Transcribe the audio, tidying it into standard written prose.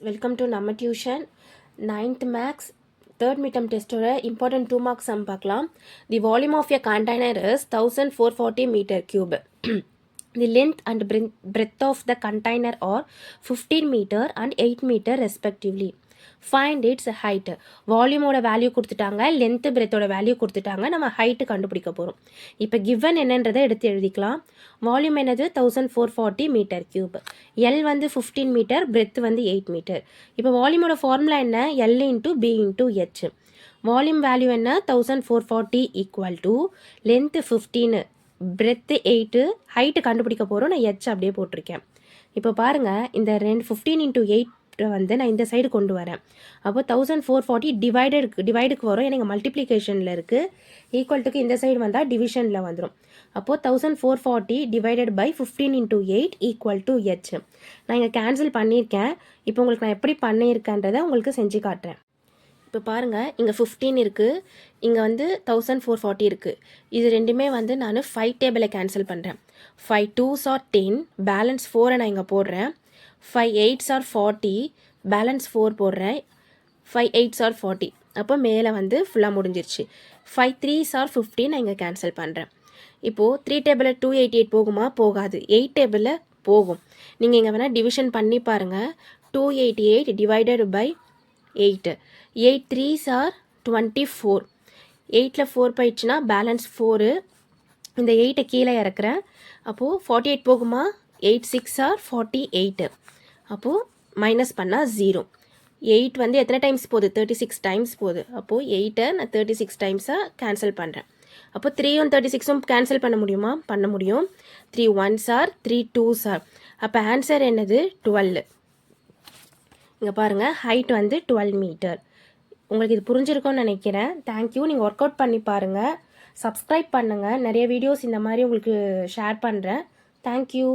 Welcome to நம்ம tuition 9th maths third midterm டெஸ்ட்டோட important 2 marks sum பார்க்கலாம். The volume of a container is 1440 metre cube. The length and breadth of the container are 15 meter and 8 meter respectively. Find its height. வால்யூமோட value கொடுத்துட்டாங்க, length பிரெத்தோட value கொடுத்துட்டாங்க, நம்ம height கண்டுபிடிக்க போகிறோம். இப்போ கிவன் என்னன்றதை எடுத்து எழுதிக்கலாம். வால்யூம் என்னது 1440 மீட்டர் கியூப், எல் வந்து 15 மீட்டர், பிரெத் வந்து 8 மீட்டர். இப்போ வால்யூமோட ஃபார்முலா என்ன? L into B into H. Volume value என்ன? 1440 equal to length 15, breadth 8, height கண்டுபிடிக்க போகிறோம். நான் ஹெச் அப்படியே போட்டிருக்கேன். இப்போ பாருங்கள், இந்த 15 இன்ட்டு 8 வந்து நான் இந்த சைடு கொண்டு வரேன். அப்போ 1440 டிவைடுக்கு வரும். எனக்கு மல்டிப்ளிகேஷனில் இருக்குது. ஈக்குவல்ட்டுக்கு இந்த சைடு வந்தால் டிவிஷனில் வந்துடும். அப்போது 1440 divided by 15 into 8 equal to H. நான் இங்கே கேன்சல் பண்ணியிருக்கேன். இப்போ உங்களுக்கு நான் எப்படி பண்ணியிருக்கேன்றதை உங்களுக்கு செஞ்சு காட்டுறேன். இப்போ பாருங்கள், இங்கே 15 இருக்குது, இங்கே வந்து 1440 இருக்குது. இது ரெண்டுமே வந்து நான் 5 டேபிளை கேன்சல் பண்ணுறேன். 5 2s are 10, பேலன்ஸ் 4 நான் இங்கே போடுறேன். 5 8s are 40, பேலன்ஸ் 4 போடுறேன். 5 8s are 40. அப்போ மேலே வந்து ஃபுல்லாக முடிஞ்சிருச்சு. 5 3s are 15 நான் இங்கே கேன்சல் பண்ணுறேன். இப்போது 3 டேபிளில் 288 போகுமா? போகாது. 8 டேபிளில் போகும். நீங்கள் இங்கே வேணால் டிவிஷன் பண்ணி பாருங்கள். 288 டிவைடட் பை 8. 8 3s are 24. 8ல் 4 போயிடுச்சுன்னா பேலன்ஸ் 4. இந்த 8 கீழே இறக்குறேன். அப்போது 48 போகுமா? 8 6 are 48. அப்போது மைனஸ் பண்ணால் 0. 8 வந்து எத்தனை டைம்ஸ் போகுது? 36 டைம்ஸ் போகுது. அப்போது 8ஐ நான் 36 டைம்ஸாக கேன்சல் பண்ணுறேன். அப்போ 3ம் 36ம் கேன்சல் பண்ண முடியுமா? பண்ண முடியும். 3 1s are 3 2s are. அப்போ ஆன்சர் என்னது? 12. இங்கே பாருங்கள், ஹைட் வந்து 12 மீட்டர். உங்களுக்கு இது புரிஞ்சிருக்கும்னு நினைக்கிறேன். தேங்க்யூ. நீங்கள் ஒர்க் அவுட் பண்ணி பாருங்கள், சப்ஸ்கிரைப் பண்ணுங்கள். நிறைய வீடியோஸ் இந்த மாதிரி உங்களுக்கு ஷேர் பண்ணுறேன். தேங்க்யூ.